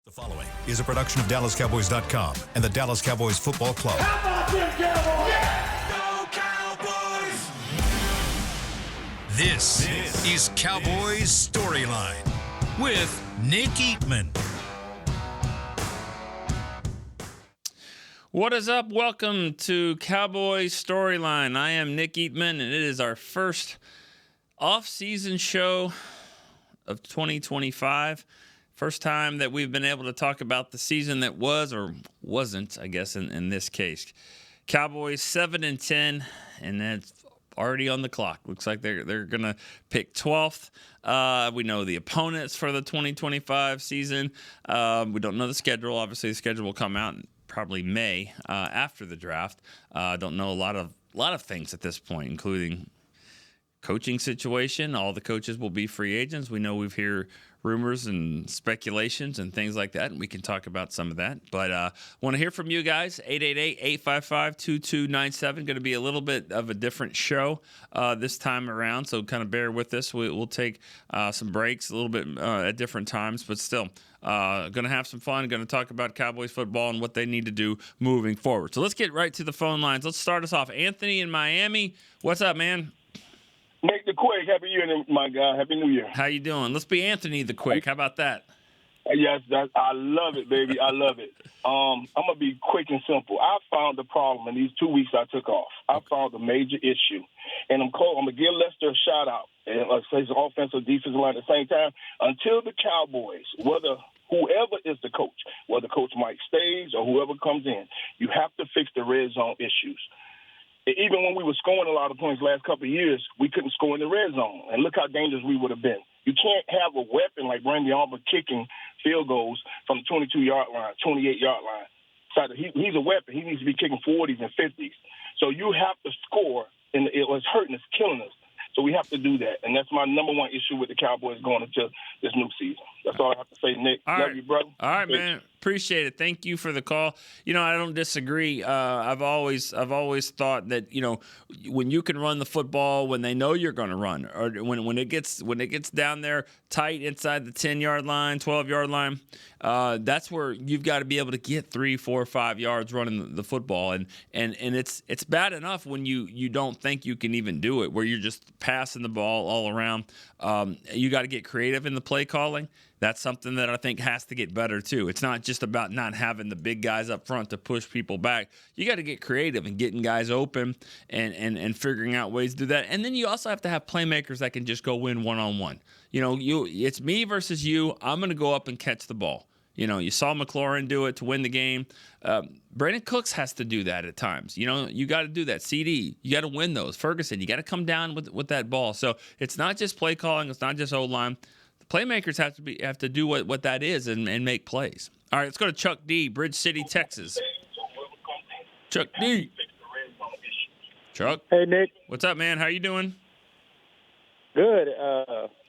The following is a production of DallasCowboys.com and the Dallas Cowboys Football Club. How about them Cowboys? Yeah! Go Cowboys! This is Cowboys StoryLine with Nick Eatman. What is up? Welcome to Cowboys StoryLine. I am Nick Eatman, and it is our first off-season show of 2025. First time that we've been able to talk about the season that was or wasn't, I guess, in this case. Cowboys 7-10, and that's already on the clock. Looks like they're going to pick 12th. We know the opponents for the 2025 season. We don't know the schedule. Obviously, the schedule will come out in probably May after the draft. Don't know a lot of things at this point, including coaching situation. All the coaches will be free agents. We know we've heard rumors and speculations and things like that, and we can talk about some of that. But want to hear from you guys. 888-855-2297. Going to be a little bit of a different show this time around, so kind of bear with us. We'll take some breaks a little bit at different times, but still going to have some fun. Going to talk about Cowboys football and what they need to do moving forward. So let's get right to the phone lines. Let's start us off. Anthony in Miami. What's up, man? Nick the Quick, happy year, my guy. Happy New Year. How you doing? Let's be Anthony the Quick. How about that? Yes, I love it, baby. I love it. I'm going to be quick and simple. I found the problem in these 2 weeks I took off. I found a major issue. And I'm going to give Lester a shout-out. And his offensive, defensive line at the same time. Until the Cowboys, whoever is the coach, whether Coach Mike stays or whoever comes in, you have to fix the red zone issues. Even when we were scoring a lot of points last couple of years, we couldn't score in the red zone. And look how dangerous we would have been. You can't have a weapon like Randy Aubrey kicking field goals from the 22-yard line, 28-yard line. So he's a weapon. He needs to be kicking 40s and 50s. So you have to score, and it was hurting us, killing us. So we have to do that. And that's my number one issue with the Cowboys going into this new season. That's all I have to say, Nick. Love you, brother. All right, man. Appreciate it. Thank you for the call. You know, I don't disagree. I've always thought that, you know, when you can run the football when they know you're going to run, or when it gets down there tight inside the 10-yard line, 12-yard line, that's where you've got to be able to get 3, 4, 5 yards running the football. And it's bad enough when you don't think you can even do it, where you're just passing the ball all around. You got to get creative in the play calling. That's something that I think has to get better, too. It's not just about not having the big guys up front to push people back. You got to get creative and getting guys open and figuring out ways to do that. And then you also have to have playmakers that can just go win one-on-one. You know, it's me versus you. I'm going to go up and catch the ball. You know, you saw McLaurin do it to win the game. Brandon Cooks has to do that at times. You know, you got to do that. CD, you got to win those. Ferguson, you got to come down with that ball. So it's not just play calling. It's not just O-line. Playmakers have to do what that is and make plays. All right, let's go to Chuck D, Bridge City, Texas. Chuck D. Chuck. Hey, Nick. What's up, man? How you doing? Good.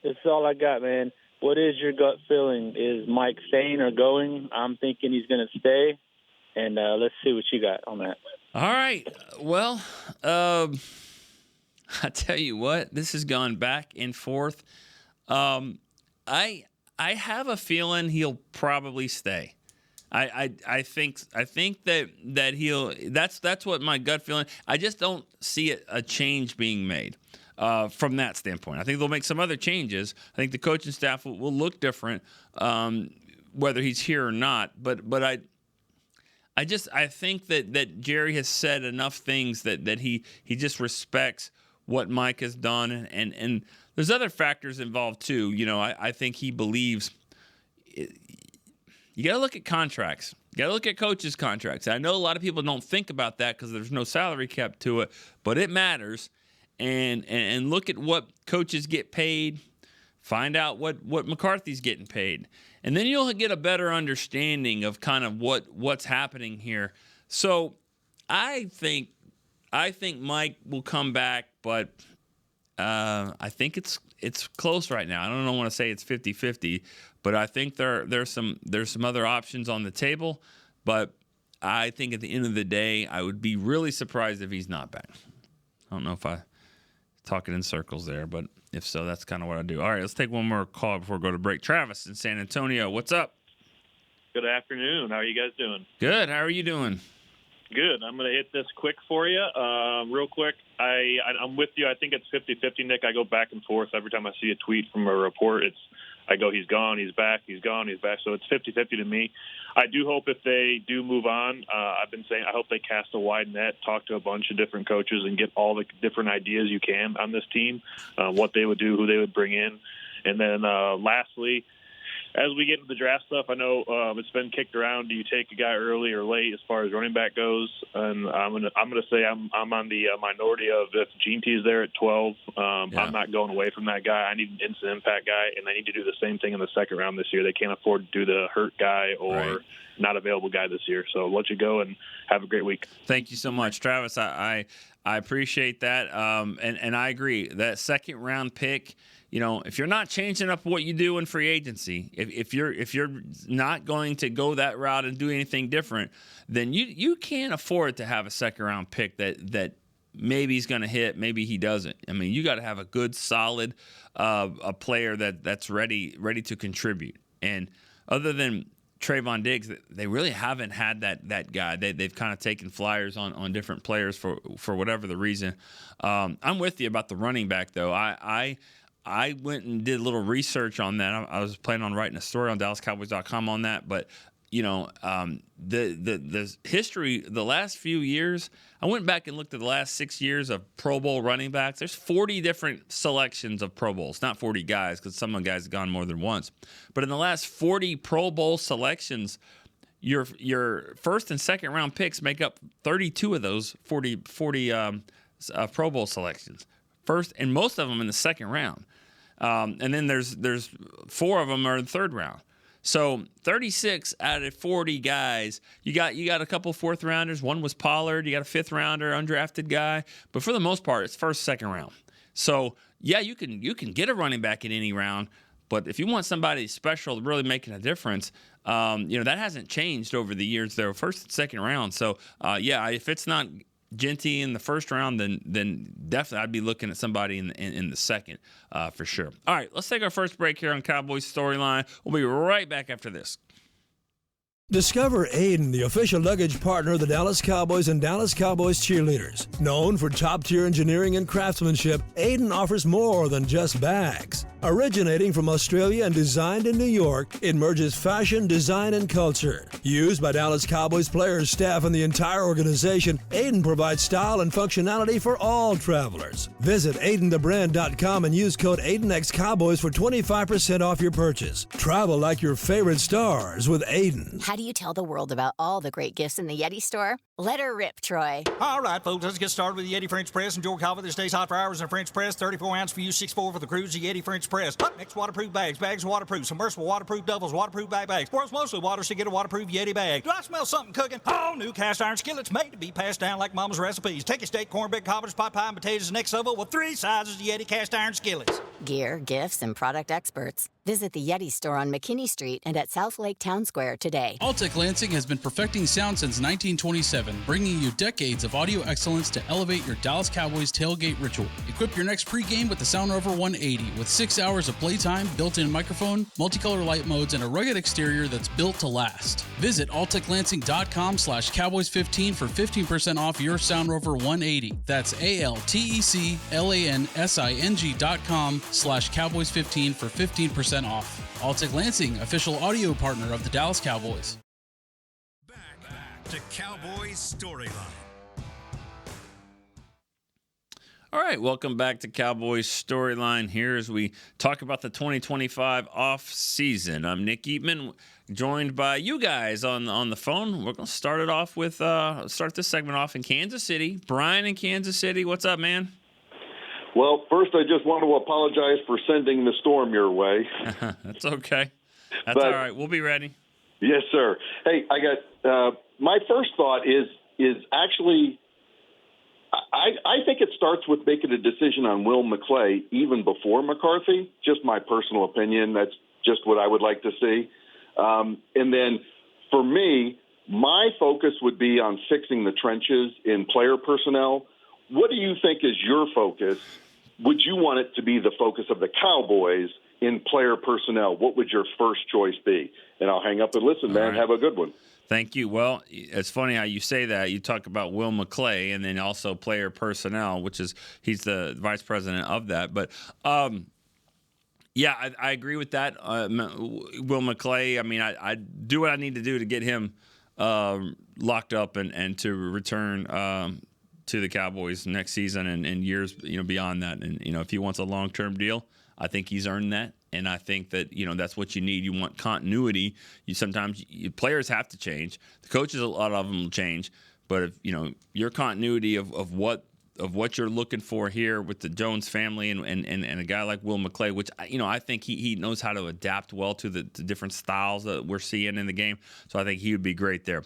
This is all I got, man. What is your gut feeling? Is Mike staying or going? I'm thinking he's going to stay, and let's see what you got on that. All right. Well, I tell you what, this has gone back and forth. I have a feeling he'll probably stay. I think that he'll. That's what my gut feeling. I just don't see a change being made from that standpoint. I think they'll make some other changes. I think the coaching staff will look different whether he's here or not. But I think that Jerry has said enough things that he just respects what Mike has done, and there's other factors involved too. You know, I think he believes you got to look at contracts. You got to look at coaches' contracts. I know a lot of people don't think about that because there's no salary cap to it, but it matters. And look at what coaches get paid. Find out what McCarthy's getting paid, and then you'll get a better understanding of kind of what's happening here. So I think Mike will come back, but I think it's close right now. I don't want to say it's 50-50, but I think there's some other options on the table. But I think at the end of the day, I would be really surprised if he's not back. I don't know if I'm talking in circles there, but if so, that's kind of what I do. All right, let's take one more call before we go to break. Travis in San Antonio, what's up? Good afternoon. How are you guys doing? Good. How are you doing? Good. I'm going to hit this quick for you. Real quick, I'm with you. I think it's 50-50, Nick. I go back and forth. Every time I see a tweet from a report, I go, he's gone, he's back, he's gone, he's back. So it's 50-50 to me. I do hope if they do move on, I've been saying I hope they cast a wide net, talk to a bunch of different coaches, and get all the different ideas you can on this team, what they would do, who they would bring in. And then lastly, as we get into the draft stuff, I know it's been kicked around. Do you take a guy early or late as far as running back goes? And I'm gonna say I'm on the minority of if Gene T is there at 12. I'm not going away from that guy. I need an instant impact guy, and I need to do the same thing in the second round this year. They can't afford to do the hurt guy or not available guy this year. So I'll let you go and have a great week. Thank you so much, Travis. I appreciate that, and I agree. That second round pick. If you're not changing up what you do in free agency, if you're not going to go that route and do anything different, then you can't afford to have a second round pick that maybe he's going to hit, maybe he doesn't. I mean, you got to have a good, solid a player that's ready to contribute. And other than Trayvon Diggs, they really haven't had that guy. They've kind of taken flyers on different players for whatever the reason. I'm with you about the running back though. I went and did a little research on that. I was planning on writing a story on DallasCowboys.com on that, but the history, the last few years, I went back and looked at the last 6 years of Pro Bowl running backs. There's 40 different selections of Pro Bowls, not 40 guys, because some of the guys have gone more than once. But in the last 40 Pro Bowl selections, your first and second round picks make up 32 of those 40 Pro Bowl selections. First, and most of them in the second round. And then there's 4 of them are in the third round. So 36 out of 40 guys, you got a couple fourth rounders. One was Pollard. You got a fifth rounder, undrafted guy. But for the most part, it's first, second round. So yeah, you can get a running back in any round. But if you want somebody special really making a difference, that hasn't changed over the years. They're first and second round. So if it's not Genty in the first round, then definitely I'd be looking at somebody in the second for sure. All right, let's take our first break here on Cowboys Storyline. We'll be right back after this. Discover Aiden, the official luggage partner of the Dallas Cowboys and Dallas Cowboys cheerleaders. Known for top-tier engineering and craftsmanship, Aiden offers more than just bags. Originating from Australia and designed in New York, it merges fashion, design, and culture. Used by Dallas Cowboys players, staff, and the entire organization, Aiden provides style and functionality for all travelers. Visit AidenTheBrand.com and use code AidenXCowboys for 25% off your purchase. Travel like your favorite stars with Aiden. How do you tell the world about all the great gifts in the Yeti store? Let her rip, Troy. All right, folks, let's get started with the Yeti French Press. Enjoy coffee that stays hot for hours in a French press. 34 ounce for you, 6'4" for the cruise. The Yeti French Press. Hot mix waterproof bags. Bags waterproof. Submersible waterproof doubles. Waterproof backpacks. World's mostly water, so get a waterproof Yeti bag. Do I smell something cooking? Oh, new cast iron skillets made to be passed down like Mama's recipes. Take a steak, cornbread, cobbler's pot pie, and potatoes, and next level with 3 sizes of Yeti cast iron skillets. Gear, gifts, and product experts. Visit the Yeti store on McKinney Street and at South Lake Town Square today. Altec Lansing has been perfecting sound since 1927, bringing you decades of audio excellence to elevate your Dallas Cowboys tailgate ritual. Equip your next pregame with the Sound Rover 180 with 6 hours of playtime, built-in microphone, multicolor light modes, and a rugged exterior that's built to last. Visit AltecLansing.com/Cowboys15 for 15% off your Sound Rover 180. That's AltecLansing.com/Cowboys15 for 15% off. Altec Lansing, official audio partner of the Dallas Cowboys. Back to Cowboys Storyline. All right, welcome back to Cowboys Storyline here as we talk about the 2025 off season. I'm Nick Eatman, joined by you guys on the phone. We're going to start it off with start this segment off in Kansas City. Brian in Kansas City, what's up, man? Well, first, I just want to apologize for sending the storm your way. That's okay. That's all right. We'll be ready. Yes, sir. Hey, I got my first thought is actually I think it starts with making a decision on Will McClay even before McCarthy. Just my personal opinion. That's just what I would like to see. And then for me, my focus would be on fixing the trenches in player personnel. What do you think is your focus? Would you want it to be the focus of the Cowboys in player personnel, what would your first choice be? And I'll hang up and listen, man. Right. Have a good one. Thank you. Well, it's funny how you say that. You talk about Will McClay and then also player personnel, which is he's the vice president of that. But, yeah, I agree with that. Will McClay, I mean, I do what I need to do to get him locked up and to return to the Cowboys next season and years beyond that. And, if he wants a long-term deal, I think he's earned that. And I think that, that's what you need. You want continuity. Sometimes players have to change. The coaches, a lot of them will change. But if, your continuity of what you're looking for here with the Jones family and a guy like Will McClay, which, I think he knows how to adapt well to the different styles that we're seeing in the game. So I think he would be great there.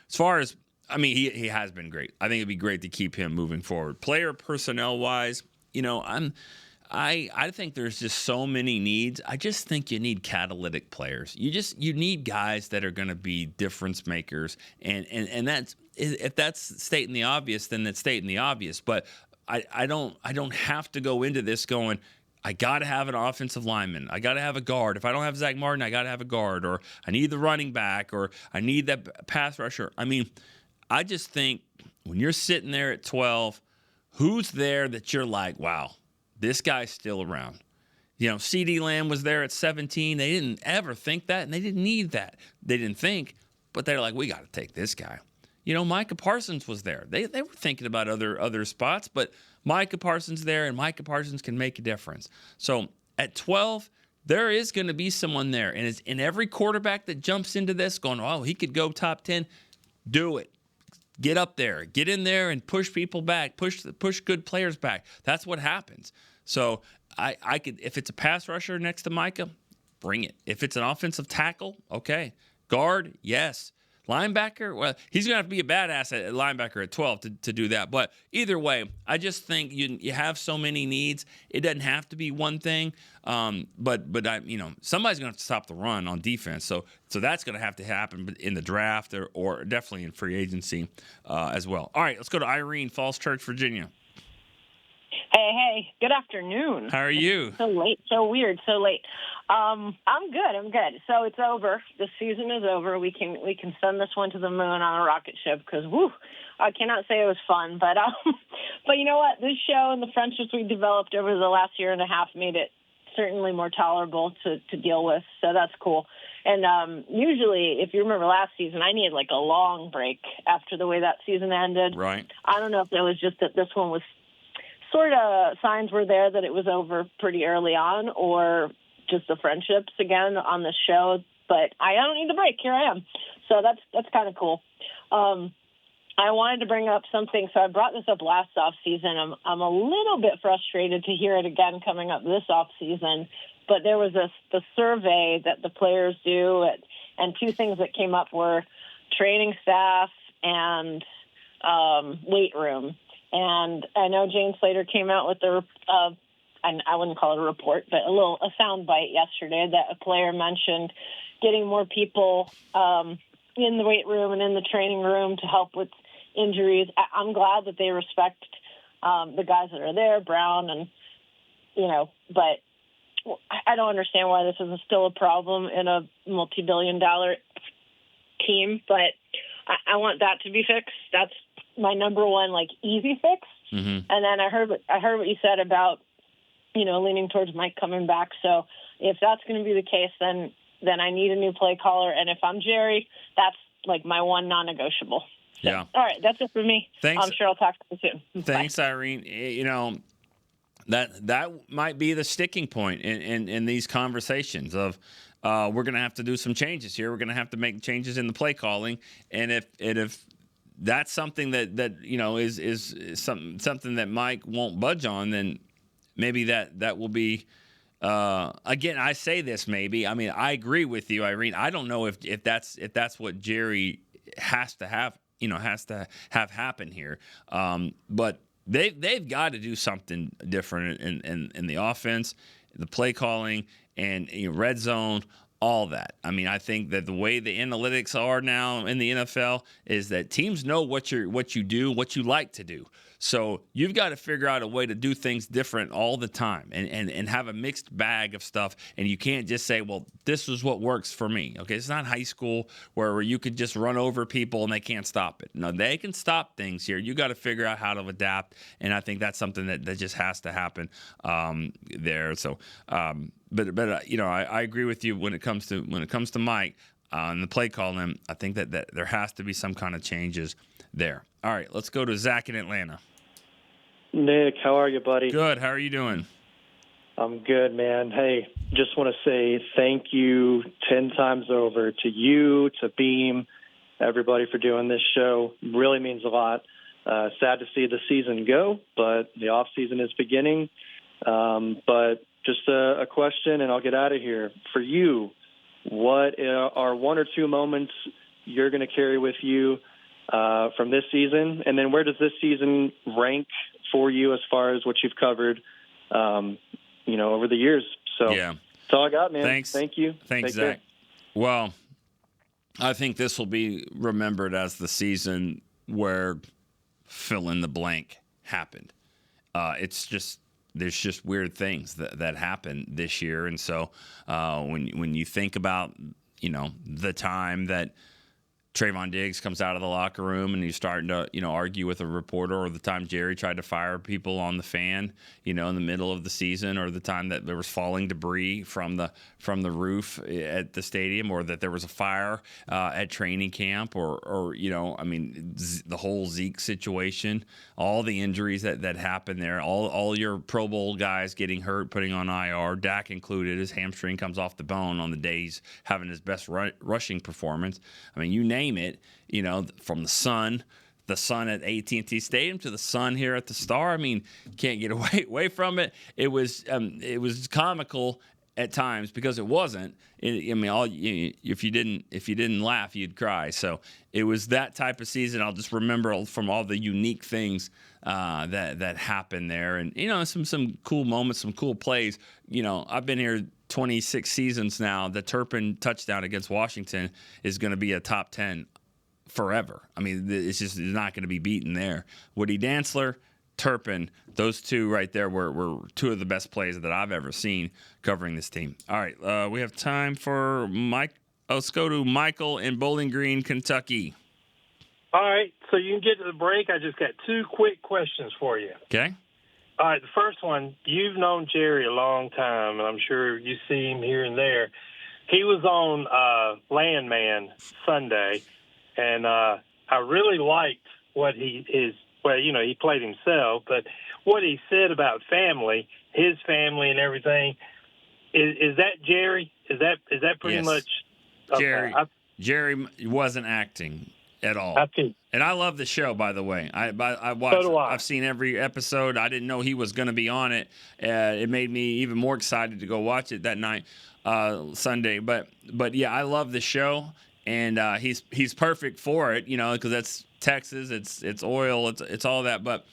As far as, he has been great. I think it'd be great to keep him moving forward. Player personnel-wise, I think there's just so many needs. I just think you need catalytic players. You need guys that are going to be difference makers, and that's, if that's stating the obvious, then it's stating the obvious. But I don't have to go into this going, I got to have an offensive lineman. I got to have a guard. If I don't have Zach Martin, I got to have a guard, or I need the running back, or I need that pass rusher. I just think when you're sitting there at 12, who's there that you're like, wow, this guy's still around. CeeDee Lamb was there at 17. They didn't ever think that, and they didn't need that. They didn't think, but they're like, we got to take this guy. Micah Parsons was there. They were thinking about other spots, but Micah Parsons there, and Micah Parsons can make a difference. So at 12, there is going to be someone there, and it's in every quarterback that jumps into this going, oh, he could go top 10. Do it. Get up there. Get in there and push people back. Push good players back. That's what happens. So I could, if it's a pass rusher next to Micah, bring it. If it's an offensive tackle, okay. Guard, yes. Linebacker, well, he's going to have to be a badass at linebacker at 12 to do that. But either way, I just think you have so many needs. It doesn't have to be one thing. But somebody's going to have to stop the run on defense. So that's going to have to happen in the draft or definitely in free agency as well. All right, let's go to Irene, Falls Church, Virginia. Hey, good afternoon. How are you? So late, so weird, so late. I'm good. So it's over. The season is over. We can send this one to the moon on a rocket ship because, I cannot say it was fun. But you know what? This show and the friendships we developed over the last year and a half made it certainly more tolerable to deal with. So that's cool. And usually, if you remember last season, I needed like a long break after the way that season ended. Right. I don't know if it was just that this one was sort of signs were there that it was over pretty early on, or just the friendships again on the show. But I don't need the break. Here I am. So that's kind of cool. I wanted to bring up something. So I brought this up last off season. I'm a little bit frustrated to hear it again coming up this off season. But there was the survey that the players do, and two things that came up were training staff and weight room. And I know Jane Slater came out with and I wouldn't call it a report, but a sound bite yesterday that a player mentioned getting more people in the weight room and in the training room to help with injuries. I'm glad that they respect the guys that are there, Brown, and but I don't understand why this is still a problem in a multi-billion-dollar team. But I want that to be fixed. That's my number one, easy fix. Mm-hmm. And then I heard what you said about, leaning towards Mike coming back. So if that's going to be the case, then I need a new play caller. And if I'm Jerry, that's my one non-negotiable. So, yeah. All right. That's it for me. Thanks. I'm sure I'll talk to you soon. Thanks, Bye. Irene. That might be the sticking point in these conversations of, we're going to have to do some changes here. We're going to have to make changes in the play calling. And if that's something that is something that Mike won't budge on, then maybe that will be. Again, I say this maybe. I agree with you, Irene. I don't know if that's what Jerry has to have happen here. But they've got to do something different in the offense, the play calling, and red zone. All that. I think that the way the analytics are now in the NFL is that teams know what you do, what you like to do. So you've got to figure out a way to do things different all the time and have a mixed bag of stuff. And you can't just say, well, this is what works for me. Okay, it's not high school where you could just run over people and they can't stop it. No, they can stop things here. You got to figure out how to adapt. And I think that's something that just has to happen there. So, but you know, I agree with you when it comes to Mike and the play calling. I think that there has to be some kind of changes there. All right, let's go to Zach in Atlanta. Nick, how are you, buddy? Good. How are you doing? I'm good, man. Hey, just want to say thank you 10 times over to you, to Beam, everybody for doing this show. Really means a lot. Sad to see the season go, but the off season is beginning. But just a question, and I'll get out of here. For you, what are one or two moments you're going to carry with you from this season? And then where does this season rank for you as far as what you've covered, over the years? So yeah, that's all I got, man. Thanks. Thank you. Thanks, Take care. Zach. Well, I think this will be remembered as the season where fill in the blank happened. There's just weird things that happened this year. And so when you think about, the time that Trayvon Diggs comes out of the locker room and he's starting to, argue with a reporter, or the time Jerry tried to fire people on the fan, in the middle of the season, or the time that there was falling debris from the roof at the stadium, or that there was a fire at training camp, or the whole Zeke situation, all the injuries that happened there, all your Pro Bowl guys getting hurt, putting on IR, Dak included. His hamstring comes off the bone on the day he's having his best rushing performance. I mean, you name it, from the sun at AT&T Stadium to the sun here at the Star. I mean, can't get away from it. It was comical at times because it wasn't. If you didn't laugh, you'd cry. So it was that type of season. I'll just remember from all the unique things that happened there, and some cool moments, some cool plays. I've been here 26 seasons now. The Turpin touchdown against Washington is going to be a top 10 forever. I mean, it's just not going to be beaten there. Woody Dantzler, Turpin, those two right there were two of the best plays that I've ever seen covering this team. All right, we have time for Mike. Let's go to Michael in Bowling Green, Kentucky. All right, so you can get to the break. I just got two quick questions for you. Okay. All right, the first one, you've known Jerry a long time, and I'm sure you see him here and there. He was on Landman Sunday, and I really liked what he played himself, but what he said about family, his family and everything, is that Jerry? Is that pretty much? Okay. Jerry wasn't acting at all. And I love the show, by the way. I watched. So do I. I've seen every episode. I didn't know he was going to be on it. It made me even more excited to go watch it that night, Sunday. But yeah, I love the show, and he's perfect for it. Because that's Texas. It's oil. It's all that. But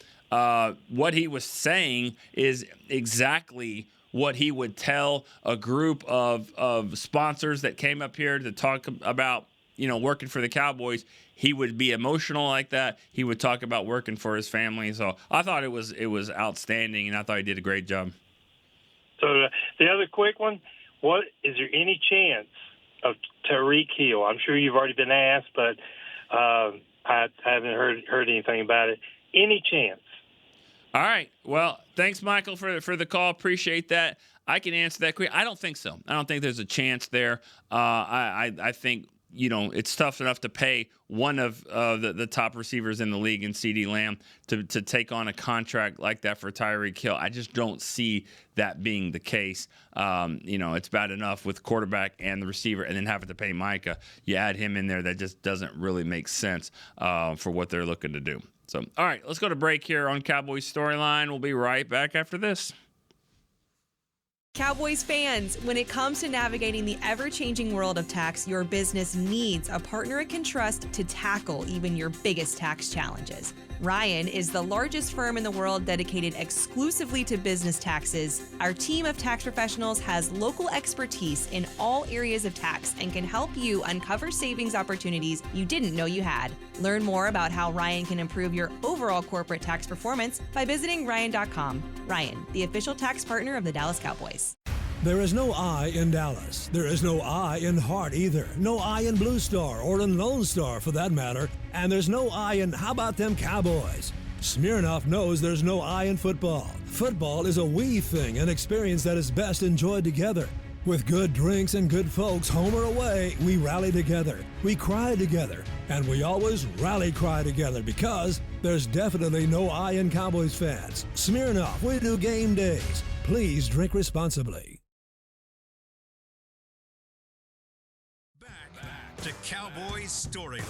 what he was saying is exactly what he would tell a group of sponsors that came up here to talk about working for the Cowboys. He would be emotional like that. He would talk about working for his family. So I thought it was outstanding, and I thought he did a great job. So the other quick one, is there any chance of Tyreek Hill? I'm sure you've already been asked, but I haven't heard anything about it. Any chance? All right. Well, thanks, Michael, for the call. Appreciate that. I can answer that quick. I don't think so. I don't think there's a chance there. I think it's tough enough to pay one of the top receivers in the league in CeeDee Lamb to take on a contract like that for Tyreek Hill. I just don't see that being the case. It's bad enough with quarterback and the receiver, and then having to pay Micah. You add him in there, that just doesn't really make sense for what they're looking to do. So, all right, let's go to break here on Cowboys Storyline. We'll be right back after this. Cowboys fans, when it comes to navigating the ever-changing world of tax, your business needs a partner it can trust to tackle even your biggest tax challenges. Ryan is the largest firm in the world dedicated exclusively to business taxes. Our team of tax professionals has local expertise in all areas of tax and can help you uncover savings opportunities you didn't know you had. Learn more about how Ryan can improve your overall corporate tax performance by visiting Ryan.com. Ryan, the official tax partner of the Dallas Cowboys. There is no I in Dallas. There is no I in Hart either. No I in Blue Star or in Lone Star for that matter. And there's no I in how about them Cowboys? Smirnoff knows there's no I in football. Football is a we thing, an experience that is best enjoyed together. With good drinks and good folks, home or away, we rally together. We cry together. And we always rally cry together because there's definitely no I in Cowboys fans. Smirnoff, we do game days. Please drink responsibly. Back to Cowboys Storyline.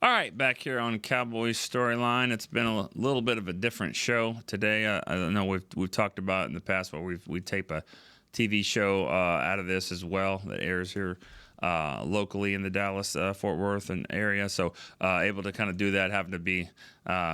All right, back here on Cowboys Storyline. It's been a little bit of a different show today. I don't know, we've talked about in the past where we tape a TV show out of this as well that airs here locally in the Dallas, Fort Worth and area. So able to kind of do that, having to be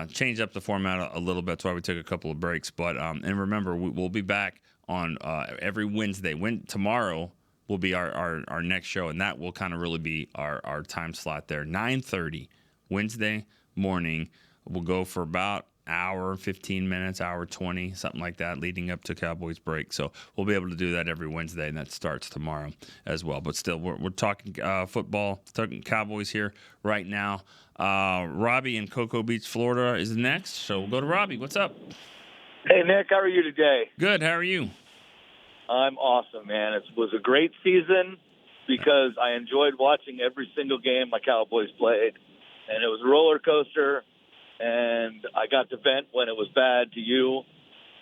change up the format a little bit. That's why we took a couple of breaks. But and remember, we'll be back on every Wednesday. Tomorrow will be our next show, and that will kind of really be our time slot there. 9:30 Wednesday morning. We'll go for about hour, 15 minutes, hour 20, something like that, leading up to Cowboys break. So we'll be able to do that every Wednesday, and that starts tomorrow as well. But still, we're talking football, talking Cowboys here right now. Robbie in Cocoa Beach, Florida is next. So we'll go to Robbie. What's up? Hey, Nick. How are you today? Good. How are you? I'm awesome, man. It was a great season because I enjoyed watching every single game my Cowboys played. And it was a roller coaster, and I got to vent when it was bad to you,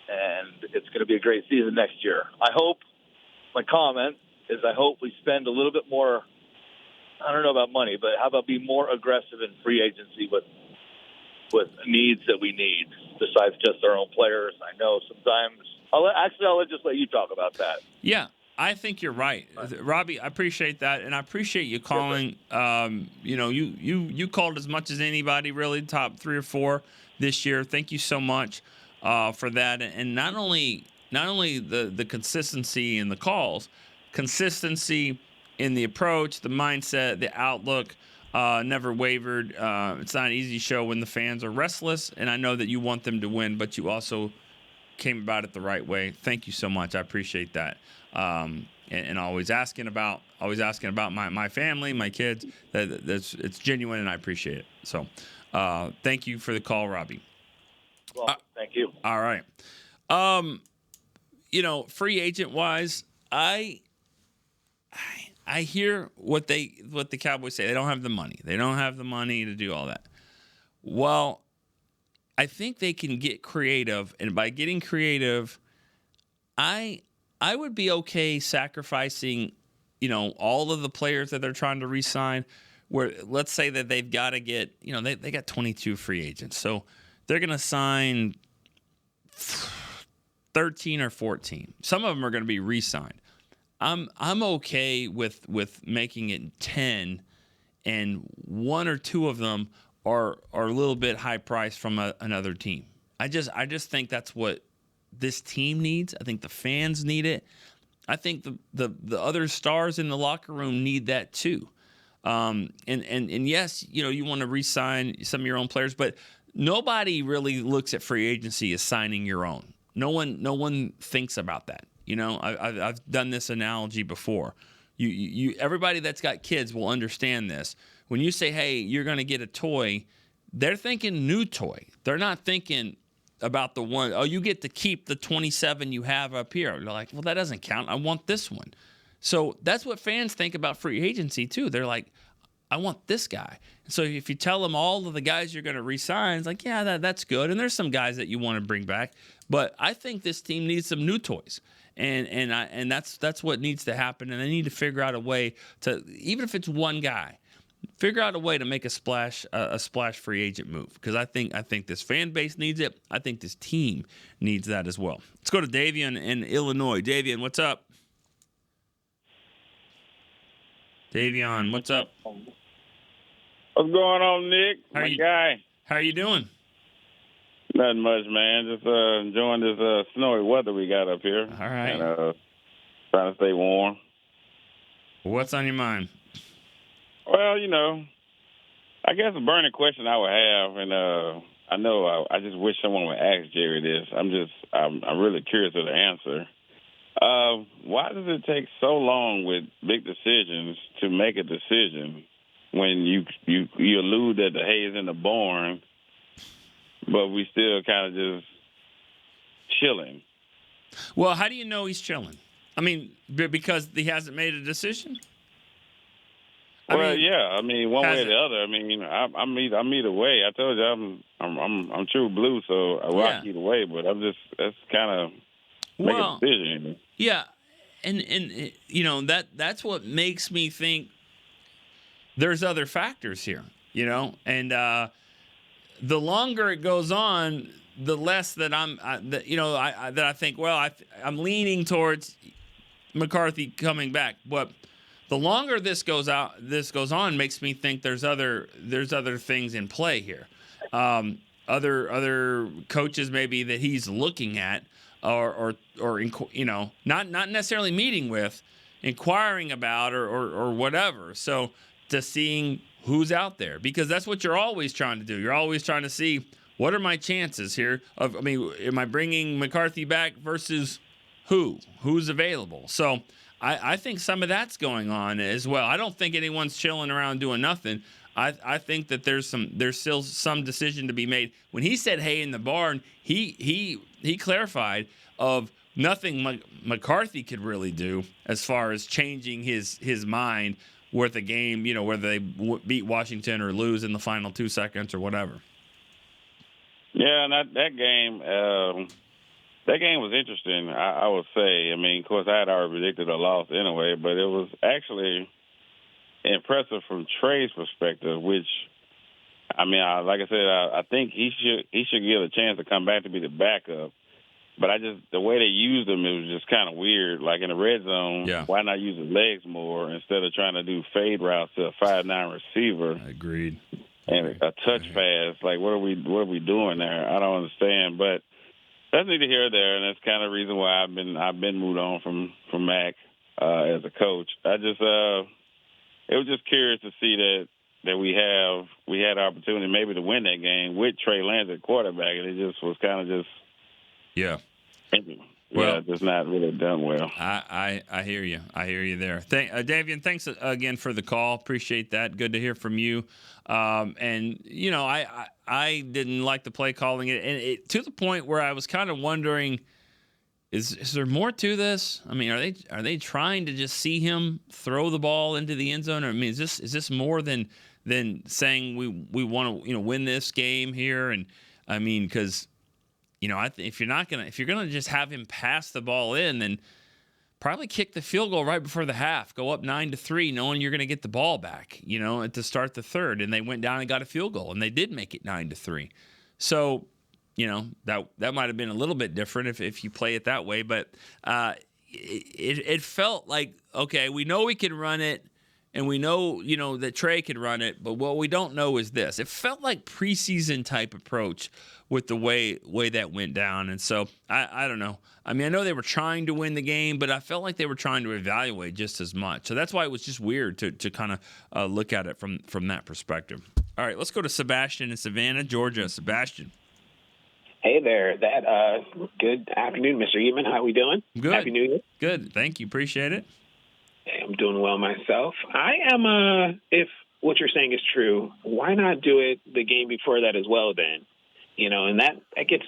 and it's going to be a great season next year. I hope we spend a little bit more, I don't know about money, but how about be more aggressive in free agency with needs that we need besides just our own players. I know sometimes I'll just let you talk about that. Yeah, I think you're right, Robbie. I appreciate that, and I appreciate you calling. You called as much as anybody, really, top 3 or 4 this year. Thank you so much for that, and not only the consistency in the calls, consistency in the approach, the mindset, the outlook. Never wavered. It's not an easy show when the fans are restless, and I know that you want them to win, but you also came about it the right way. Thank you so much. I appreciate that. And always asking about my family, my kids. It's genuine, and I appreciate it. So, thank you for the call, Robbie. Well, thank you. All right. Free agent wise, I hear what the Cowboys say. They don't have the money. They don't have the money to do all that. Well, I think they can get creative, and by getting creative, I would be okay sacrificing, all of the players that they're trying to re-sign. Where let's say that they've got to get, they got 22 free agents, so they're going to sign 13 or 14. Some of them are going to be re-signed. I'm okay with making it 10, and 1 or 2 of them are a little bit high priced from another team. I just think that's what this team needs. I think the fans need it. I think the other stars in the locker room need that too. And yes, you want to re-sign some of your own players, but nobody really looks at free agency as signing your own. No one thinks about that. I've done this analogy before. You everybody that's got kids will understand this. When you say, hey, you're going to get a toy, they're thinking new toy. They're not thinking about the one, you get to keep the 27 you have up here. They're like, well, that doesn't count. I want this one. So that's what fans think about free agency too. They're like, I want this guy. So if you tell them all of the guys you're going to re-sign, it's like, yeah, that's good. And there's some guys that you want to bring back. But I think this team needs some new toys. And that's what needs to happen. And they need to figure out a way to, even if it's one guy, figure out a way to make a splash free agent move, because I think this fan base needs it. I think this team needs that as well. Let's go to Davian in Illinois. Davian, what's up? Davian, what's up? What's going on, Nick? My guy. How are you doing? Nothing much, man. Just enjoying this snowy weather we got up here. All right. And trying to stay warm. What's on your mind? Well, I guess a burning question I would have, and I know I just wish someone would ask Jerry this. I'm really curious of the answer. Why does it take so long with big decisions to make a decision when you allude that the hay is in the barn, but we still kind of just chilling? Well, how do you know he's chilling? I mean, because he hasn't made a decision? One way or the other. I mean, I'm either way. I told you I'm true blue, so I rock either way. But that's kind of make a decision. Yeah, and that's what makes me think there's other factors here. And the longer it goes on, the less that I think. Well, I'm leaning towards McCarthy coming back, but the longer this goes on, makes me think there's other things in play here. Other coaches maybe that he's looking at, or not necessarily meeting with, inquiring about, or whatever. So to seeing who's out there, because that's what you're always trying to do. You're always trying to see, what are my chances here? Am I bringing McCarthy back versus who's available? So I think some of that's going on as well. I don't think anyone's chilling around doing nothing. I think that there's still some decision to be made. When he said hay in the barn, he clarified of nothing McCarthy could really do as far as changing his mind with a game, whether they beat Washington or lose in the final 2 seconds or whatever. Yeah, and that game was interesting, I would say. I mean, of course, I had already predicted a loss anyway, but it was actually impressive from Trey's perspective, which, like I said, I think he should get a chance to come back to be the backup. But the way they used him, it was just kind of weird. Like in the red zone, why not use his legs more instead of trying to do fade routes to a 5'9" receiver? Agreed. And a touch pass. Like, what are we doing there? I don't understand. But that's neither here nor there, and that's kind of the reason why I've been moved on from Mac as a coach. It was just curious to see that we had the opportunity maybe to win that game with Trey Lance at quarterback, and it just was kind of just just not really done well. I hear you. I hear you there. Davian, thanks again for the call. Appreciate that. Good to hear from you. And I didn't like the play calling it to the point where I was kind of wondering, is there more to this? I mean, are they trying to just see him throw the ball into the end zone? I mean, is this more than saying we want to win this game here? And I mean, because if you're gonna just have him pass the ball in, then probably kick the field goal right before the half, go up 9-3, knowing you're gonna get the ball back, to start the third. And they went down and got a field goal, and they did make it 9-3. So, that might have been a little bit different if you play it that way. But it felt like, okay, we know we can run it, and we know, that Trey could run it, but what we don't know is this. It felt like preseason type approach with the way that went down. And so I don't know. I mean, I know they were trying to win the game, but I felt like they were trying to evaluate just as much. So that's why it was just weird to kind of look at it from that perspective. All right, let's go to Sebastian in Savannah, Georgia. Sebastian. Hey there. Good afternoon, Mr. Eatman. How are we doing? Good. Happy New Year. Good. Thank you. Appreciate it. I'm doing well myself. I am, if what you're saying is true, why not do it the game before that as well then? And that gets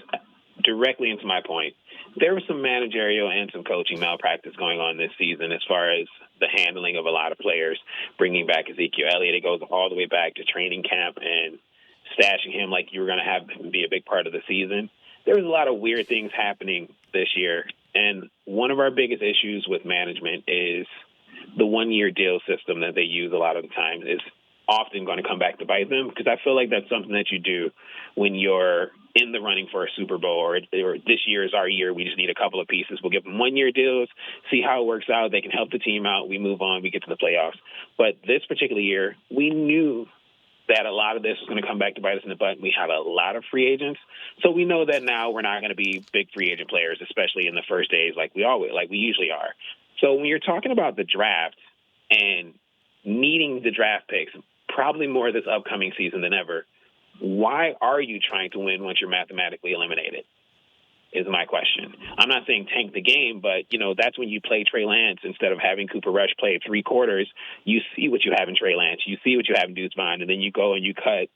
directly into my point. There was some managerial and some coaching malpractice going on this season as far as the handling of a lot of players, bringing back Ezekiel Elliott. It goes all the way back to training camp and stashing him like you were going to have him be a big part of the season. There was a lot of weird things happening this year. And one of our biggest issues with management is the one-year deal system that they use a lot of the time. Is often going to come back to bite them, because I feel like that's something that you do when you're in the running for a Super Bowl, or this year is our year. We just need a couple of pieces. We'll give them 1-year deals, see how it works out. They can help the team out. We move on. We get to the playoffs. But this particular year, we knew that a lot of this was going to come back to bite us in the butt. We had a lot of free agents. So we know that now we're not going to be big free agent players, especially in the first days like we usually are. So when you're talking about the draft and needing the draft picks, probably more this upcoming season than ever, why are you trying to win once you're mathematically eliminated, is my question. I'm not saying tank the game, but, that's when you play Trey Lance instead of having Cooper Rush play 3 quarters. You see what you have in Trey Lance. You see what you have in Deuce Vaughn, and then you go and you cut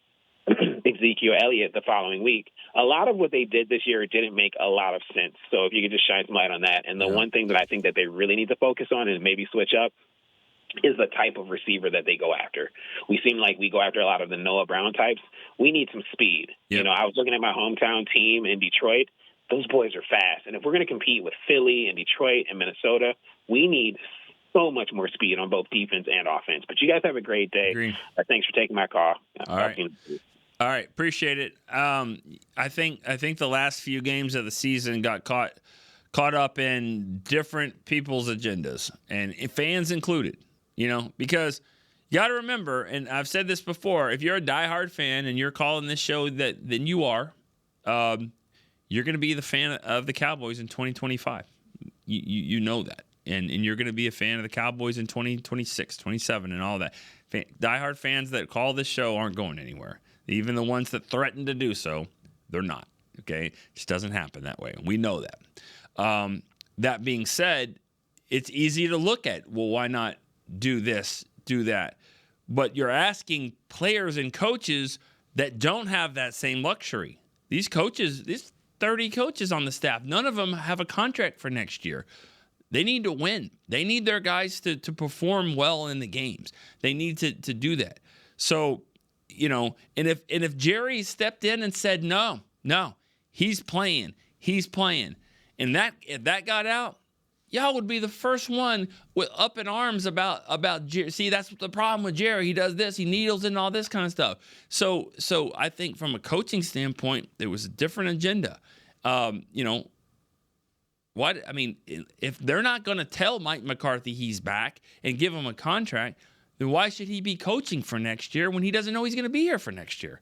Ezekiel Elliott the following week. A lot of what they did this year didn't make a lot of sense. So if you could just shine some light on that. And the one thing that I think that they really need to focus on and maybe switch up is the type of receiver that they go after. We seem like we go after a lot of the Noah Brown types. We need some speed. Yep. I was looking at my hometown team in Detroit. Those boys are fast. And if we're going to compete with Philly and Detroit and Minnesota, we need so much more speed on both defense and offense. But you guys have a great day. Thanks for taking my call. All right. Appreciate it. I think the last few games of the season got caught up in different people's agendas, and fans included, because you got to remember, and I've said this before, if you're a diehard fan and you're calling this show then you are, you're going to be the fan of the Cowboys in 2025. You know that. And you're going to be a fan of the Cowboys in 2026, 27, and all that. Diehard fans that call this show aren't going anywhere. Even the ones that threaten to do so, they're not. Okay? It just doesn't happen that way. We know that. That being said, it's easy to look at, well, why not do this, do that? But you're asking players and coaches that don't have that same luxury. These coaches, these 30 coaches on the staff, none of them have a contract for next year. They need to win. They need their guys to perform well in the games. They need to do that. So, and if Jerry stepped in and said, no, he's playing, and if that got out, y'all would be the first one with up in arms about Jerry. See, that's the problem with Jerry. He does this, he needles and all this kind of stuff. So I think from a coaching standpoint, there was a different agenda. If they're not going to tell Mike McCarthy he's back and give him a contract, then why should he be coaching for next year when he doesn't know he's going to be here for next year?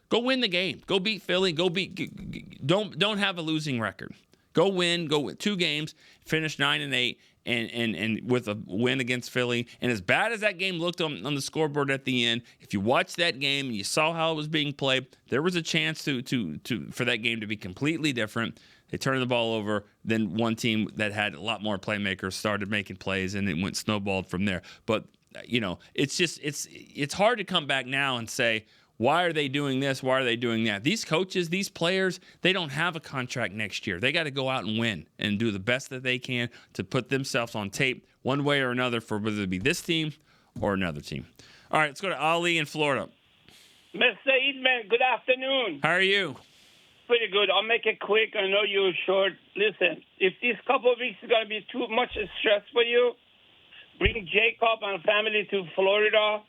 Go win the game. Go beat Philly. Don't have a losing record. Go win 2 games, finish 9-8, and with a win against Philly. And as bad as that game looked on the scoreboard at the end, if you watched that game and you saw how it was being played, there was a chance for that game to be completely different. They turned the ball over. Then one team that had a lot more playmakers started making plays, and it went snowballed from there. But it's hard to come back now and say, why are they doing this? Why are they doing that? These coaches, these players, they don't have a contract next year. They got to go out and win and do the best that they can to put themselves on tape one way or another for whether it be this team or another team. All right, let's go to Ali in Florida. Mr. Eatman, good afternoon. How are you? Pretty good. I'll make it quick. I know you're short. Listen, if these couple of weeks is going to be too much stress for you, bring Jacob and family to Florida.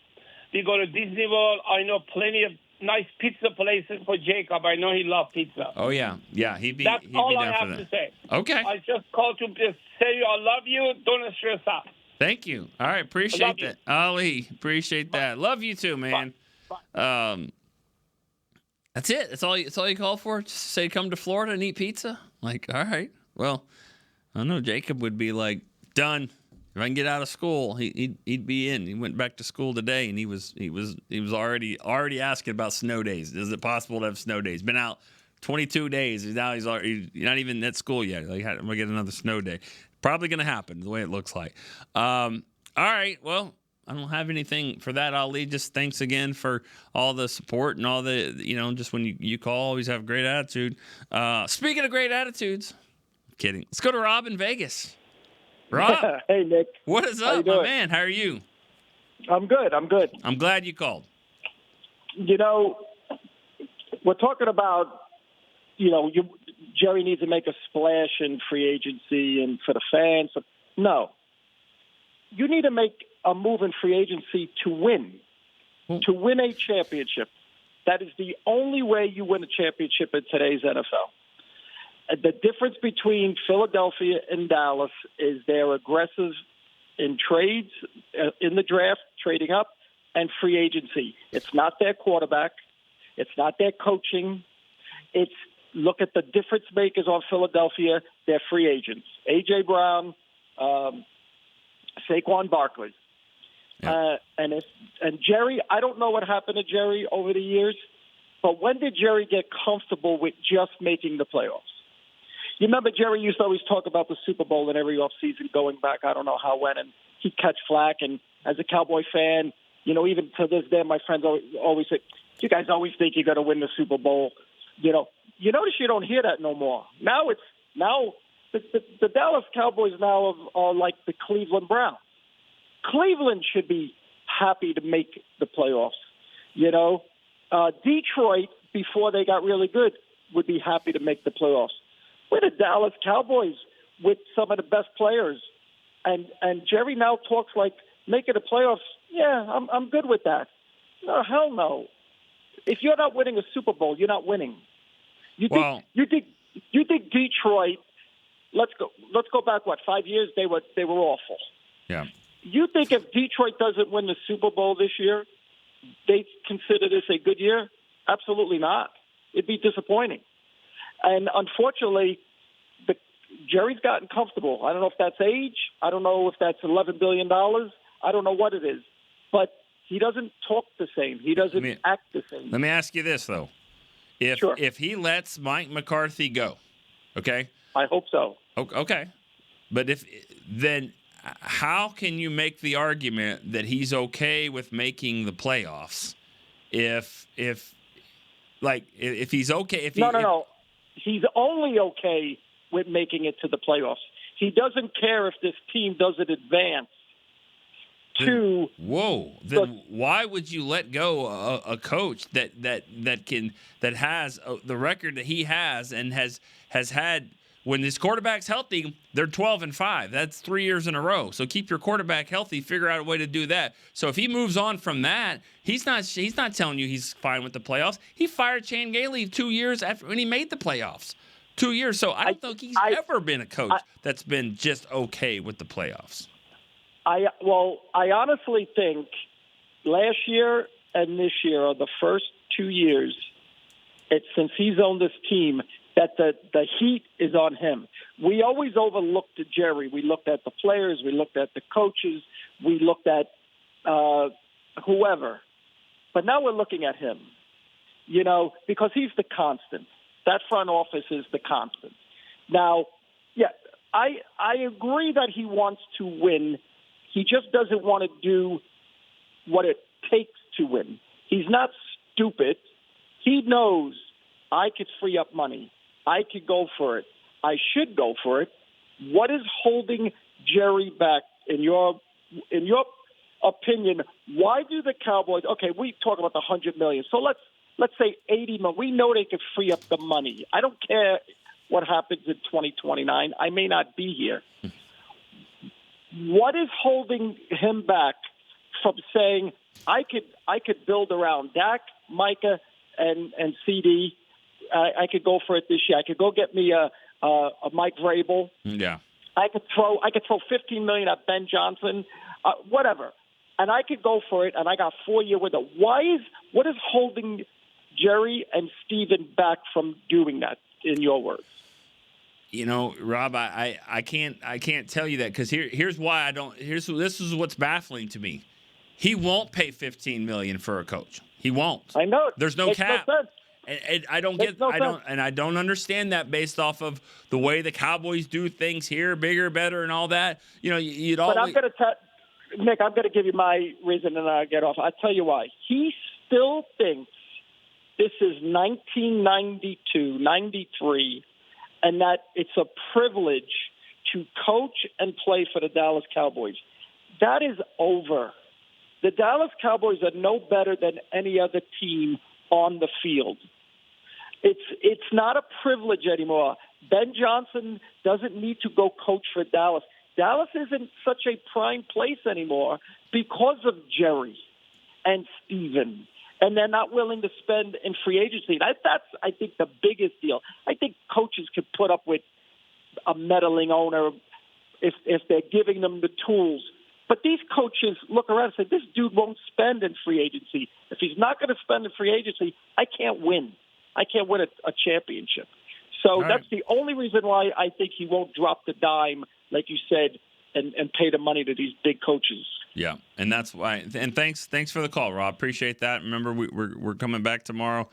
We go to Disney World. I know plenty of nice pizza places for Jacob. I know he loves pizza. Oh, yeah. Yeah, he'd be That's all I down have for that. to say. Okay. I just called to just say I love you. Don't stress out. Thank you. All right, appreciate that. Ali, appreciate that. Love you too, man. That's it. That's all you call for? Just say come to Florida and eat pizza? Like, all right. Well, I know Jacob would be like, done. If I can get out of school, he'd be in. He went back to school today, and he was already asking about snow days. Is it possible to have snow days? Been out 22 days. Now he's not even at school yet. Like, I'm gonna get another snow day. Probably gonna happen the way it looks like. All right. Well, I don't have anything for that, Ali. Just thanks again for all the support and all the just when you call, always have a great attitude. Speaking of great attitudes, I'm kidding. Let's go to Rob in Vegas. Rob. Hey, Nick. What is up, my man? How are you? I'm good. I'm glad you called. We're talking about, Jerry needs to make a splash in free agency and for the fans. No. You need to make a move in free agency to win. to win a championship. That is the only way you win a championship in today's NFL. The difference between Philadelphia and Dallas is they're aggressive in trades, in the draft, trading up, and free agency. It's not their quarterback. It's not their coaching. It's look at the difference makers on Philadelphia. They're free agents. A.J. Brown, Saquon Barkley. And Jerry, I don't know what happened to Jerry over the years, but when did Jerry get comfortable with just making the playoffs? You remember Jerry used to always talk about the Super Bowl in every offseason going back, I don't know how when, and he'd catch flack. And as a Cowboy fan, even to this day, my friends always say, you guys always think you're going to win the Super Bowl. You notice you don't hear that no more. Now the Dallas Cowboys now are like the Cleveland Browns. Cleveland should be happy to make the playoffs. Detroit, before they got really good, would be happy to make the playoffs. We're the Dallas Cowboys with some of the best players. And Jerry now talks like making the playoffs. Yeah, I'm good with that. No, hell no. If you're not winning a Super Bowl, you're not winning. You think Detroit, let's go back, 5 years, they were awful. Yeah. You think if Detroit doesn't win the Super Bowl this year, they consider this a good year? Absolutely not. It'd be disappointing. And unfortunately, Jerry's gotten comfortable. I don't know if that's age. I don't know if that's $11 billion. I don't know what it is. But he doesn't talk the same. He doesn't act the same. Let me ask you this, though. If he lets Mike McCarthy go, okay? I hope so. Okay. But then how can you make the argument that he's okay with making the playoffs if he's okay? No. He's only okay with making it to the playoffs. He doesn't care if this team doesn't advance. Then why would you let go a coach that has the record that he has and has had? When his quarterback's healthy, they're 12-5. That's 3 years in a row. So keep your quarterback healthy. Figure out a way to do that. So if he moves on from that, he's not telling you he's fine with the playoffs. He fired Chan Gailey 2 years after when he made the playoffs. 2 years. So I don't think he's ever been a coach that's been just okay with the playoffs. I honestly think last year and this year are the first 2 years since he's owned this team that the heat is on him. We always overlooked Jerry. We looked at the players. We looked at the coaches. We looked at whoever. But now we're looking at him, because he's the constant. That front office is the constant. Now, I agree that he wants to win. He just doesn't want to do what it takes to win. He's not stupid. He knows I could free up money. I could go for it. I should go for it. What is holding Jerry back in your opinion? Why do the Cowboys? Okay, we talk about the $100 million. So let's say $80 million. We know they could free up the money. I don't care what happens in 2029. I may not be here. What is holding him back from saying I could build around Dak, Micah, and CD? I could go for it this year. I could go get me a Mike Vrabel. Yeah. I could throw $15 million at Ben Johnson, whatever, and I could go for it. And I got 4 year window. What is holding Jerry and Steven back from doing that? In your words, Rob, I can't tell you that because here's why I don't. This is what's baffling to me. He won't pay $15 million for a coach. He won't. I know. There's no cap. No sense. And I don't understand that based off of the way the Cowboys do things here, bigger, better, and all that. You'd always. But I'm going to Nick. I'm going to give you my reason, and I'll get off. I'll tell you why. He still thinks this is 1992, 93, and that it's a privilege to coach and play for the Dallas Cowboys. That is over. The Dallas Cowboys are no better than any other team on the field. It's not a privilege anymore. Ben Johnson doesn't need to go coach for Dallas. Dallas isn't such a prime place anymore because of Jerry. and Steven. And they're not willing to spend in free agency. That's, I think, the biggest deal. I think coaches could put up with a meddling owner if they're giving them the tools. But these coaches look around and say, this dude won't spend in free agency. If he's not going to spend in free agency, I can't win. I can't win a championship. So that's the only reason why I think he won't drop the dime, like you said, and pay the money to these big coaches. Yeah, and that's why. And thanks for the call, Rob. Appreciate that. Remember, we're coming back tomorrow,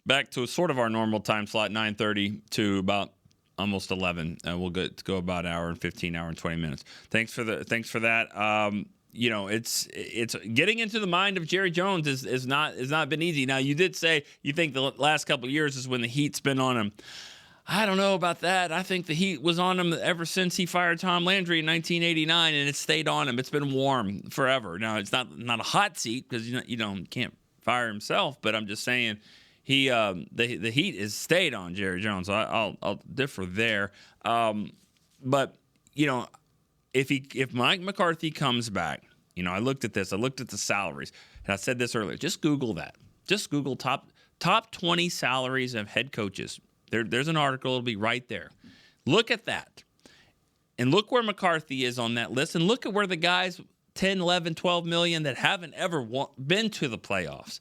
back to sort of our normal time slot, 9:30 to about almost 11. We'll go about an hour and 15, hour and 20 minutes. Thanks for that. It's getting into the mind of Jerry Jones is not been easy. Now, you did say you think the last couple of years is when the heat's been on him. I don't know about that. I think the heat was on him ever since he fired Tom Landry in 1989, and it stayed on him. It's been warm forever. Now, it's not a hot seat because you can't fire himself, but I'm just saying the heat has stayed on Jerry Jones. So I'll differ there. But if Mike McCarthy comes back, I looked at this. I looked at the salaries, and I said this earlier. Just Google that. Just Google top 20 salaries of head coaches. There's an article. It'll be right there. Look at that. And look where McCarthy is on that list. And look at where the guys, 10, 11, 12 million that haven't ever been to the playoffs.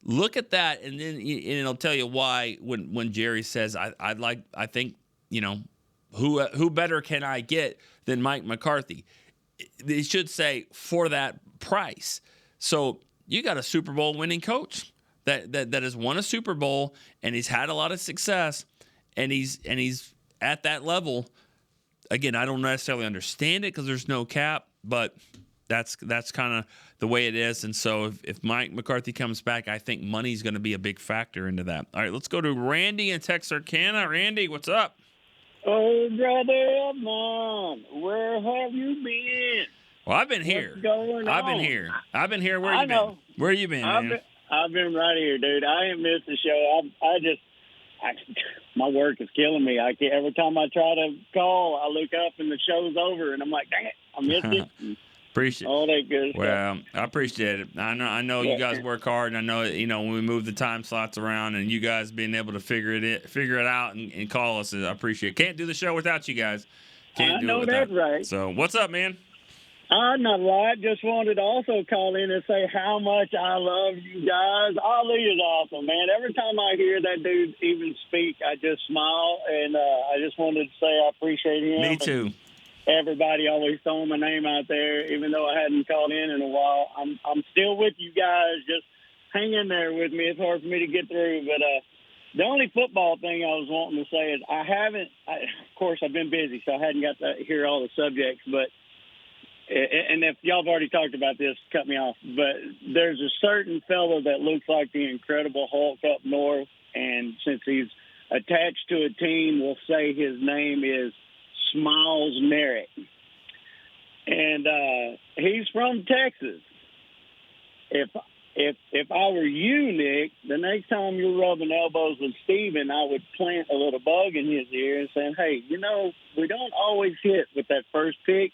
Look at that, and then it'll tell you why when Jerry says, I think, who better can I get than Mike McCarthy? They should say for that price. So you got a Super Bowl winning coach that has won a Super Bowl, and he's had a lot of success, and he's at that level. Again, I don't necessarily understand it because there's no cap, but that's kind of the way it is. And so if Mike McCarthy comes back, I think money's going to be a big factor into that. All right, let's go to Randy in Texarkana. Randy, what's up? Oh, brother, Mom, where have you been? Well, I've been here. What's going on? I've been here. Where you been? Where you been, man? I've been right here, dude. I ain't missed the show. My work is killing me. Every time I try to call, I look up and the show's over, and I'm like, dang it, I missed it. Appreciate all that good stuff. Well, I appreciate it. I know you guys work hard, and I know when we move the time slots around, and you guys being able to figure it out and call us, I appreciate it. Can't do the show without you guys. I know that's right. So what's up, man? Not a lot. Just wanted to also call in and say how much I love you guys. Ali is awesome, man. Every time I hear that dude even speak, I just smile, and I just wanted to say I appreciate him. Me too. Everybody always throwing my name out there, even though I hadn't called in a while. I'm still with you guys. Just hang in there with me. It's hard for me to get through, but the only football thing I was wanting to say is of course, I've been busy, so I hadn't got to hear all the subjects, but and if y'all have already talked about this, cut me off. But there's a certain fellow that looks like the Incredible Hulk up north, and since he's attached to a team, we'll say his name is Smiles Merritt. And he's from Texas. If I were you, Nick, the next time you're rubbing elbows with Steven, I would plant a little bug in his ear and say, hey, we don't always hit with that first pick.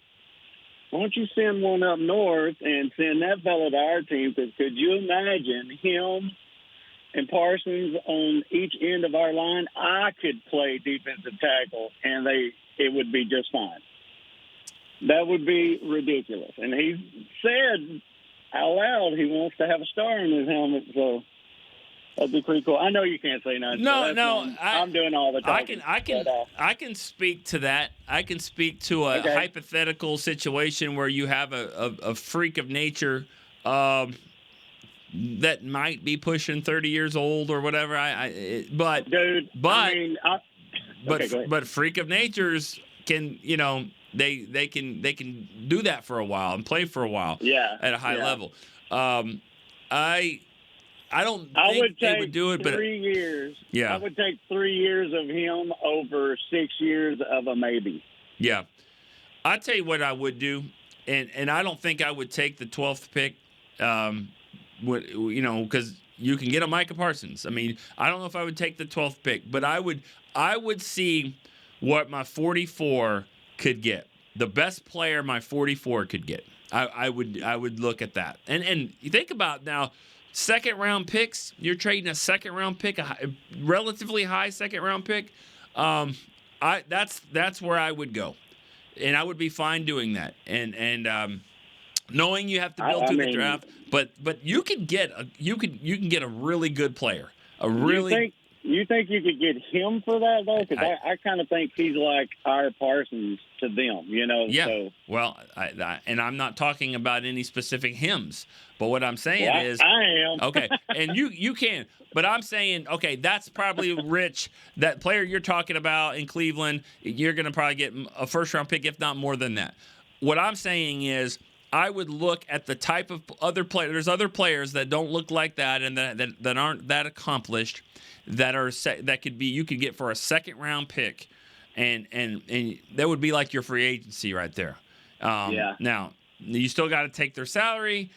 Why don't you send one up north and send that fellow to our team? Because could you imagine him and Parsons on each end of our line? I could play defensive tackle, and it would be just fine. That would be ridiculous. And he said out loud he wants to have a star in his helmet, so that'd be pretty cool. I know you can't say nothing. I'm doing all the talking. I can speak to that. I can speak to a hypothetical situation where you have a freak of nature that might be pushing 30 years old or whatever. But freak of natures can they can do that for a while and play for a while. At a high level. I don't think they would do it, but 3 years. Yeah, I would take 3 years of him over 6 years of a maybe. Yeah, I tell you what I would do, and I don't think I would take the 12th pick. Because you can get a Micah Parsons. I mean, I don't know if I would take the 12th pick, but I would see what my 44 could get. the best player my 44 could get. I would look at that. And you think about now, second round picks. You're trading a second round pick, a relatively high second round pick. That's where I would go, and I would be fine doing that. And knowing you have to build through the draft, but you can get a really good player. You think you could get him for that, though? Because I kind of think he's like our Parsons to them, Yeah. So. Well, and I'm not talking about any specific hymns, but what I'm saying is, I am. Okay, and you can, but I'm saying, okay, that's probably rich. That player you're talking about in Cleveland, you're going to probably get a first-round pick, if not more than that. What I'm saying is, I would look at the type of other players. There's other players that don't look like that and that aren't that accomplished. That could be you could get for a second round pick, and that would be like your free agency right there. Now you still got to take their salary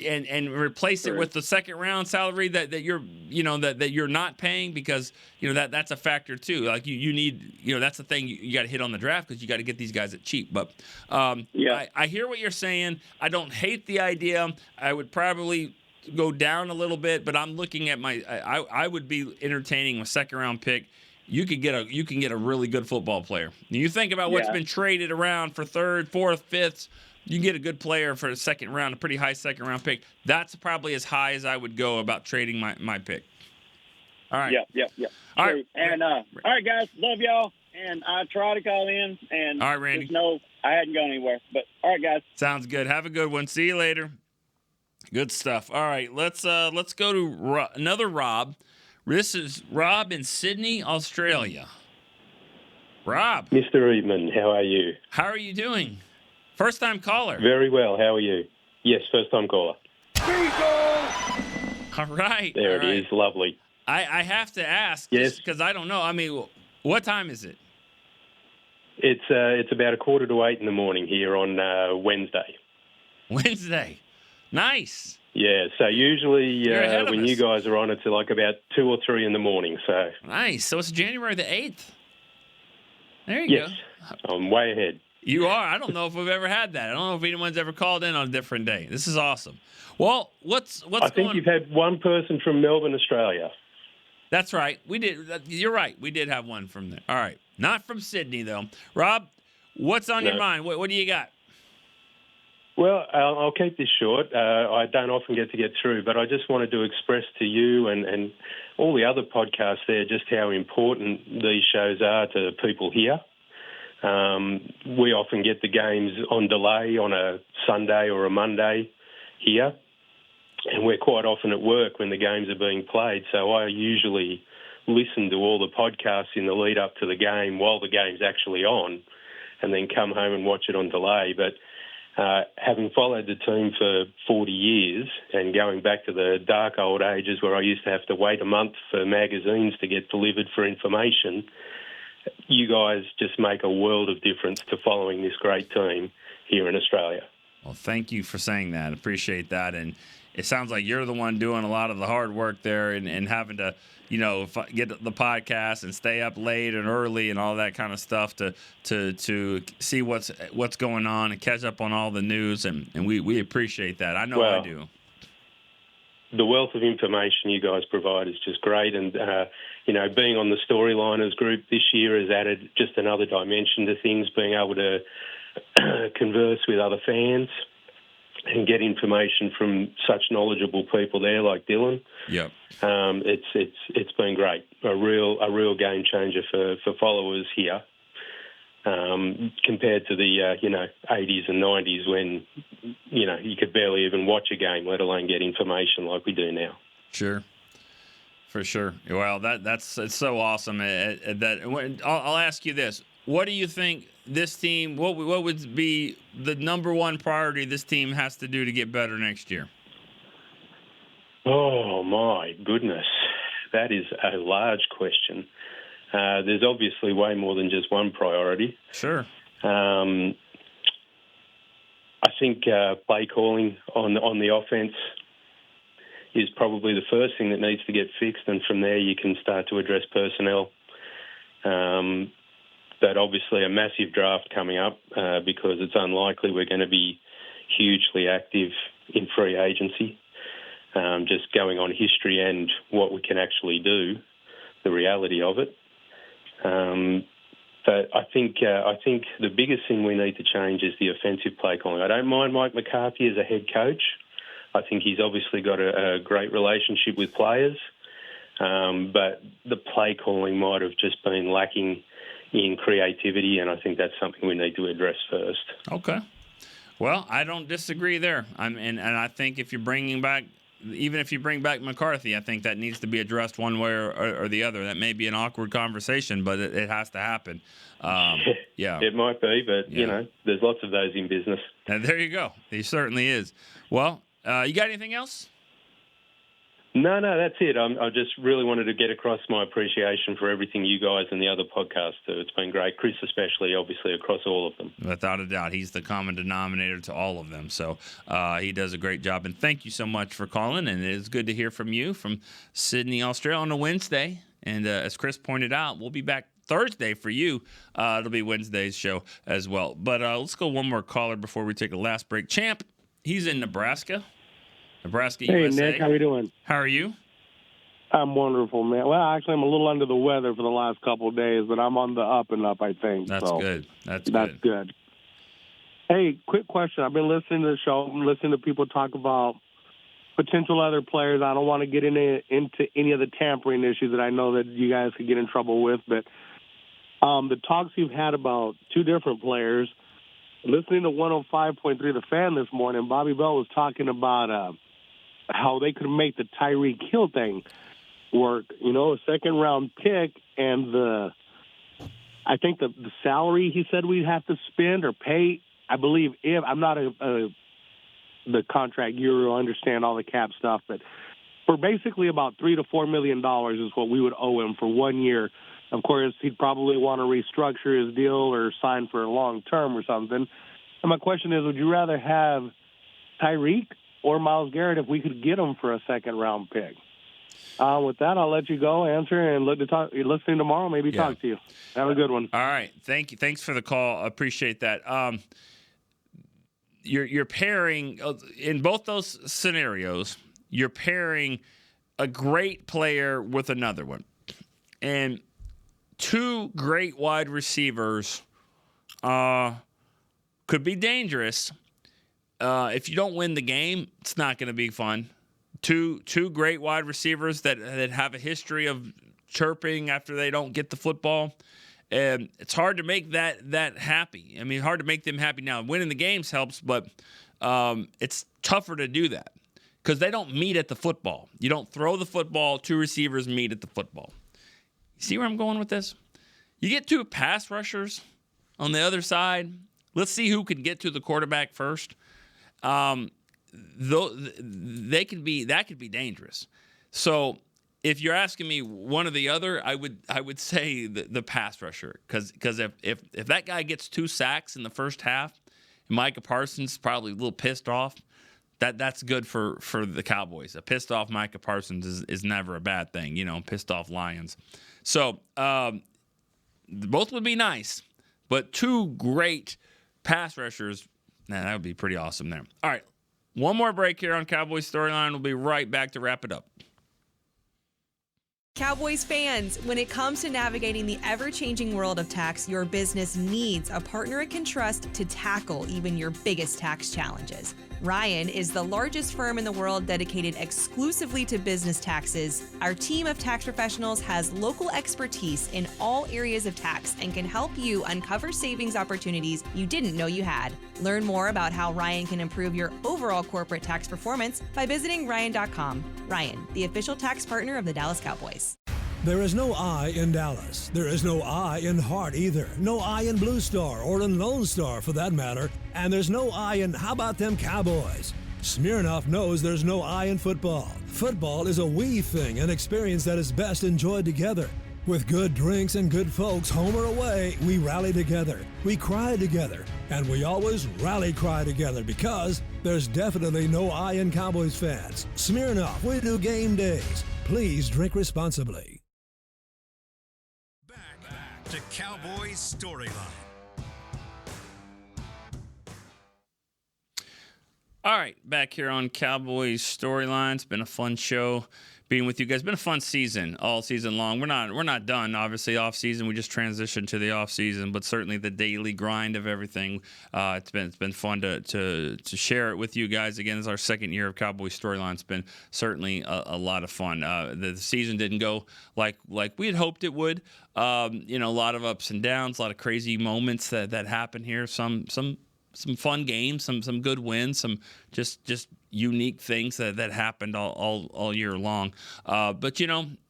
and replace it with the second round salary that you're that you're not paying, because that's a factor too. Like you need that's the thing you got to hit on the draft, because you got to get these guys at cheap. But I hear what you're saying. I don't hate the idea. I would probably go down a little bit, but I'm looking at I would be entertaining a second round pick. You can get a really good football player. You think about what's been traded around for third, fourth, fifths. You can get a good player for a second round, a pretty high second round pick. That's probably as high as I would go about trading my pick. All right. Yep. All right. And all right, guys, love y'all. And I try to call in, and all right, Randy. Just know I hadn't gone anywhere. But all right, guys. Sounds good. Have a good one. See you later. Good stuff. All right, let's go to another Rob. This is Rob in Sydney, Australia. Rob. Mr. Eatman, how are you? How are you doing? First-time caller. Very well. How are you? Yes, first-time caller. All right. There it is. Lovely. I have to ask, yes, because I don't know. I mean, what time is it? It's about 7:45 in the morning here on Wednesday. Wednesday. Nice. Yeah, so usually when you guys are on, it's like about 2 or 3 in the morning. So nice. So it's January the 8th. There you go. I'm way ahead. You are. I don't know if we've ever had that. I don't know if anyone's ever called in on a different day. This is awesome. Well, what's I think you've had one person from Melbourne, Australia. That's right. We did. You're right. We did have one from there. All right. Not from Sydney, though. Rob, what's on your mind? What do you got? Well, I'll keep this short. I don't often get through, but I just wanted to express to you and all the other podcasts there just how important these shows are to people here. We often get the games on delay on a Sunday or a Monday here, and we're quite often at work when the games are being played. So I usually listen to all the podcasts in the lead up to the game while the game's actually on, and then come home and watch it on delay. But having followed the team for 40 years and going back to the dark old ages where I used to have to wait a month for magazines to get delivered for information, you guys just make a world of difference to following this great team here in Australia. Well, thank you for saying that. Appreciate that. And it sounds like you're the one doing a lot of the hard work there and having to, get the podcast and stay up late and early and all that kind of stuff to see what's going on and catch up on all the news. And we appreciate that. I know I do. The wealth of information you guys provide is just great. And, being on the StoryLiners group this year has added just another dimension to things, being able to converse with other fans and get information from such knowledgeable people there like Dylan. Yep. It's been great. A real game changer for followers here. Compared to the 80s and 90s when you could barely even watch a game, let alone get information like we do now. Sure, for sure. Well, it's so awesome. I'll ask you this: what do you think this team? What would be the number one priority this team has to do to get better next year? Oh my goodness, that is a large question. There's obviously way more than just one priority. Sure. I think play calling on the offense is probably the first thing that needs to get fixed, and from there you can start to address personnel. but obviously a massive draft coming up because it's unlikely we're going to be hugely active in free agency. Just going on history and what we can actually do, the reality of it. But I think the biggest thing we need to change is the offensive play calling. I don't mind Mike McCarthy as a head coach. I think he's obviously got a great relationship with players, but the play calling might have just been lacking in creativity, and I think that's something we need to address first. Okay. Well, I don't disagree there. And I think if you're bringing back, even if you bring back McCarthy, I think that needs to be addressed one way or the other. That may be an awkward conversation, but it has to happen. Yeah. It might be, but, there's lots of those in business. And there you go. He certainly is. Well, you got anything else? No, that's it. I just really wanted to get across my appreciation for everything you guys and the other podcasts do. It's been great. Chris especially, obviously, across all of them. Without a doubt. He's the common denominator to all of them. So he does a great job. And thank you so much for calling. And it is good to hear from you from Sydney, Australia on a Wednesday. And as Chris pointed out, we'll be back Thursday for you. It'll be Wednesday's show as well. But let's go one more caller before we take a last break. Champ, he's in Nebraska. Nebraska, hey, USA. Nick, how are you doing? How are you? I'm wonderful, man. Well, actually, I'm a little under the weather for the last couple of days, but I'm on the up and up, I think. That's good. That's good. Hey, quick question. I've been listening to the show. I'm listening to people talk about potential other players. I don't want to get into any of the tampering issues that I know that you guys could get in trouble with, but the talks you've had about two different players, listening to 105.3 The Fan this morning, Bobby Bell was talking about how they could make the Tyreek Hill thing work. A second-round pick and I think the salary he said we'd have to spend or pay, I believe, if I'm not the contract guru, I understand all the cap stuff, but for basically about $3 to $4 million is what we would owe him for 1 year. Of course, he'd probably want to restructure his deal or sign for a long term or something. And my question is, would you rather have Tyreek or Myles Garrett if we could get him for a second-round pick? With that, I'll let you go, answer, and you're listening tomorrow, maybe talk to you. Have a good one. All right. Thank you. Thanks for the call. I appreciate that. You're pairing, in both those scenarios, you're pairing a great player with another one. And two great wide receivers could be dangerous. If you don't win the game, it's not going to be fun. Two great wide receivers that have a history of chirping after they don't get the football. And it's hard to make that happy. I mean, hard to make them happy. Now, winning the games helps, but it's tougher to do that because they don't meet at the football. You don't throw the football, two receivers meet at the football. You see where I'm going with this? You get two pass rushers on the other side. Let's see who can get to the quarterback first. That could be dangerous. So if you're asking me one or the other, I would say the pass rusher because if that guy gets 2 sacks in the first half, Micah Parsons probably a little pissed off. That's good for the Cowboys. A pissed off Micah Parsons is never a bad thing, pissed off Lions. So both would be nice, but two great pass rushers, that would be pretty awesome there. All right, one more break here on Cowboys Storyline. We'll be right back to wrap it up. Cowboys fans, when it comes to navigating the ever-changing world of tax, your business needs a partner it can trust to tackle even your biggest tax challenges. Ryan is the largest firm in the world dedicated exclusively to business taxes. Our team of tax professionals has local expertise in all areas of tax and can help you uncover savings opportunities you didn't know you had. Learn more about how Ryan can improve your overall corporate tax performance by visiting Ryan.com. Ryan, the official tax partner of the Dallas Cowboys. There is no I in Dallas. There is no I in Hart either. No I in Blue Star or in Lone Star for that matter. And there's no I in how about them Cowboys? Smirnoff knows there's no I in football. Football is a we thing, an experience that is best enjoyed together. With good drinks and good folks, home or away, we rally together. We cry together. And we always rally cry together because there's definitely no I in Cowboys fans. Smirnoff, we do game days. Please drink responsibly. to Cowboys Storyline. All right, back here on Cowboys Storyline. It's been a fun show being with you guys. It's been a fun season all season long. We're not done, obviously, off season. We just transitioned to the off season, but certainly the daily grind of everything. It's been fun to share it with you guys. Again, it's our second year of Cowboys Storyline. It's been certainly a lot of fun. The season didn't go like we had hoped it would. A lot of ups and downs, a lot of crazy moments that happened here. Some fun games, some good wins, some just unique things that happened all year long. But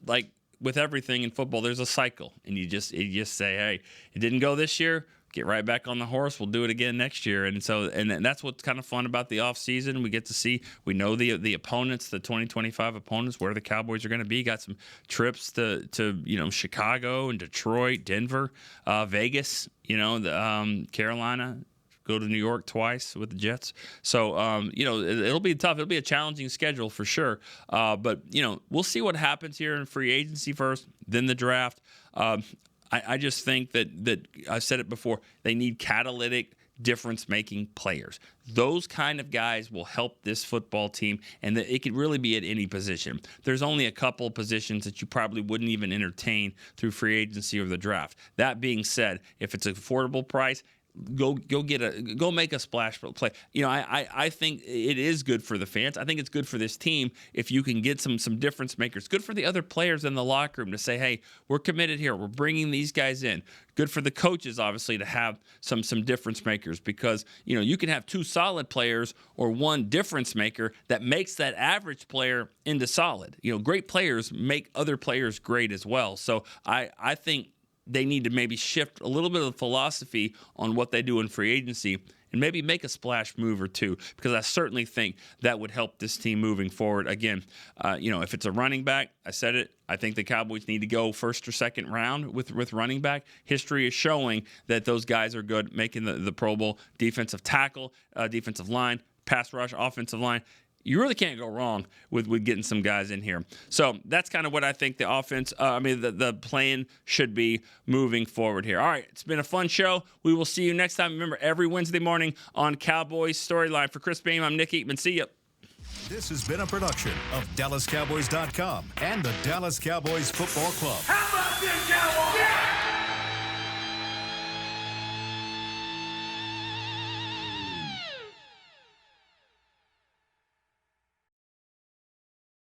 like with everything in football, there's a cycle, and you just say, hey, it didn't go this year. Get right back on the horse. We'll do it again next year. And that's what's kind of fun about the offseason. We get to see, we know the opponents, the 2025 opponents, where the Cowboys are going to be. Got some trips to Chicago and Detroit, Denver, Vegas, Carolina. Go to New York twice with the Jets. So, it'll be tough. It'll be a challenging schedule for sure. But we'll see what happens here in free agency first, then the draft. I just think that I've said it before, they need catalytic difference-making players. Those kind of guys will help this football team, and it could really be at any position. There's only a couple of positions that you probably wouldn't even entertain through free agency or the draft. That being said, if it's an affordable price, go make a splash play. I think it is good for the fans. I think it's good for this team if you can get some difference makers. Good for the other players in the locker room to say, hey, we're committed here. We're bringing these guys in. Good for the coaches, obviously, to have some difference makers, because you can have two solid players or one difference maker that makes that average player into solid. Great players make other players great as well. So I think they need to maybe shift a little bit of the philosophy on what they do in free agency and maybe make a splash move or two, because I certainly think that would help this team moving forward. Again, if it's a running back, I said it, I think the Cowboys need to go first or second round with running back. History is showing that those guys are good, making the Pro Bowl. Defensive tackle, defensive line, pass rush, offensive line. You really can't go wrong with getting some guys in here. So that's kind of what I think the offense, the plan should be moving forward here. All right, it's been a fun show. We will see you next time. Remember, every Wednesday morning on Cowboys Storyline. For Chris Beam, I'm Nick Eatman. See ya. This has been a production of DallasCowboys.com and the Dallas Cowboys Football Club. How about this, Cowboys? Yeah!